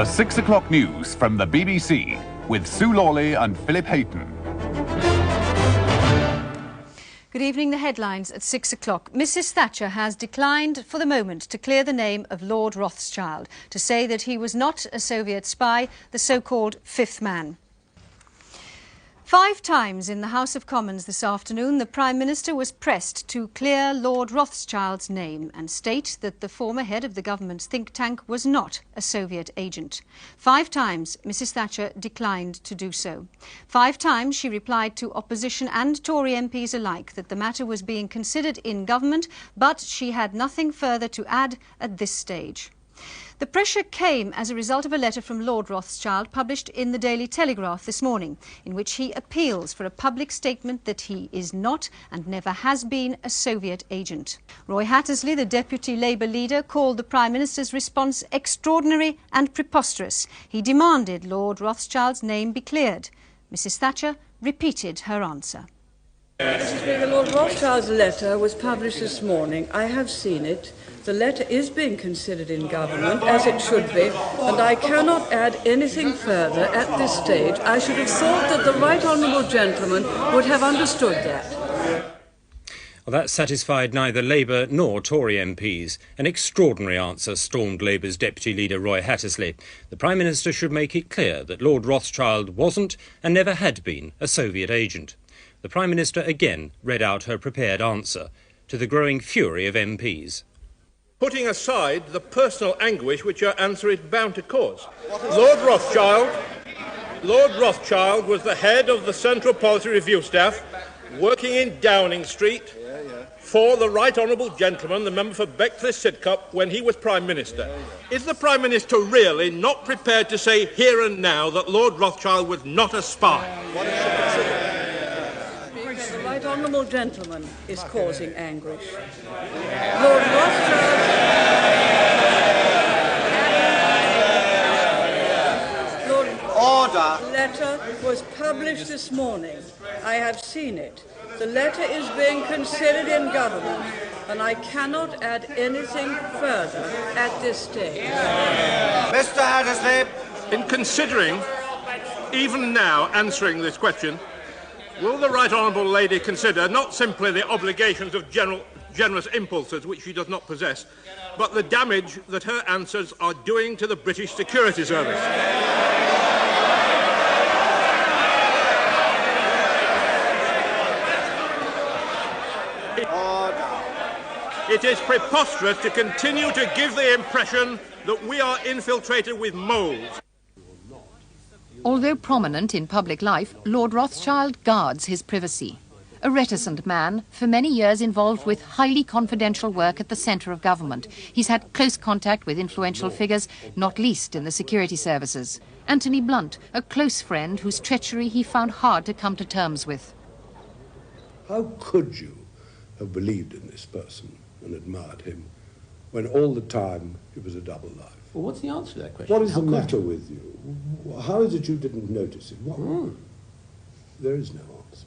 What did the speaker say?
The 6 o'clock news from the BBC with Sue Lawley and Philip Hayton. Good evening. The headlines at 6 o'clock. Mrs Thatcher has declined for the moment to clear the name of Lord Rothschild, to say that he was not a Soviet spy, the so-called fifth man. 5 times in the House of Commons this afternoon, the Prime Minister was pressed to clear Lord Rothschild's name and state that the former head of the government's think tank was not a Soviet agent. 5 times Mrs Thatcher declined to do so. 5 times she replied to opposition and Tory MPs alike that the matter was being considered in government, but she had nothing further to add at this stage. The pressure came as a result of a letter from Lord Rothschild published in the Daily Telegraph this morning, in which he appeals for a public statement that he is not and never has been a Soviet agent. Roy Hattersley, the Deputy Labour leader, called the Prime Minister's response extraordinary and preposterous. He demanded Lord Rothschild's name be cleared. Mrs Thatcher repeated her answer. Mr. Speaker, Lord Rothschild's letter was published this morning. I have seen it. The letter is being considered in government, as it should be, and I cannot add anything further at this stage. I should have thought that the right honourable gentleman would have understood that. Well, that satisfied neither Labour nor Tory MPs. An extraordinary answer, stormed Labour's Deputy Leader Roy Hattersley. The Prime Minister should make it clear that Lord Rothschild wasn't and never had been a Soviet agent. The Prime Minister again read out her prepared answer, to the growing fury of MPs. Putting aside the personal anguish which your answer is bound to cause. Lord Rothschild was the head of the Central Policy Review staff, working in Downing Street for the Right Honourable Gentleman, the member for Bexley-Sidcup, when he was Prime Minister. Is the Prime Minister really not prepared to say here and now that Lord Rothschild was not a spy? The right honourable gentleman is causing anguish. Lord Rothschild's letter was published this morning. I have seen it. The letter is being considered in government, and I cannot add anything further at this stage. Mr. Hattersley, in considering, even now, answering this question, will the Right Honourable Lady consider not simply the obligations of generous impulses which she does not possess, but the damage that her answers are doing to the British Security Service? It is preposterous to continue to give the impression that we are infiltrated with moles. Although prominent in public life, Lord Rothschild guards his privacy. A reticent man, for many years involved with highly confidential work at the centre of government. He's had close contact with influential figures, not least in the security services. Anthony Blunt, a close friend whose treachery he found hard to come to terms with. How could you have believed in this person and admired him when all the time it was a double life? Well, what's the answer to that question? What is the matter with you? How is it you didn't notice it? There is no answer.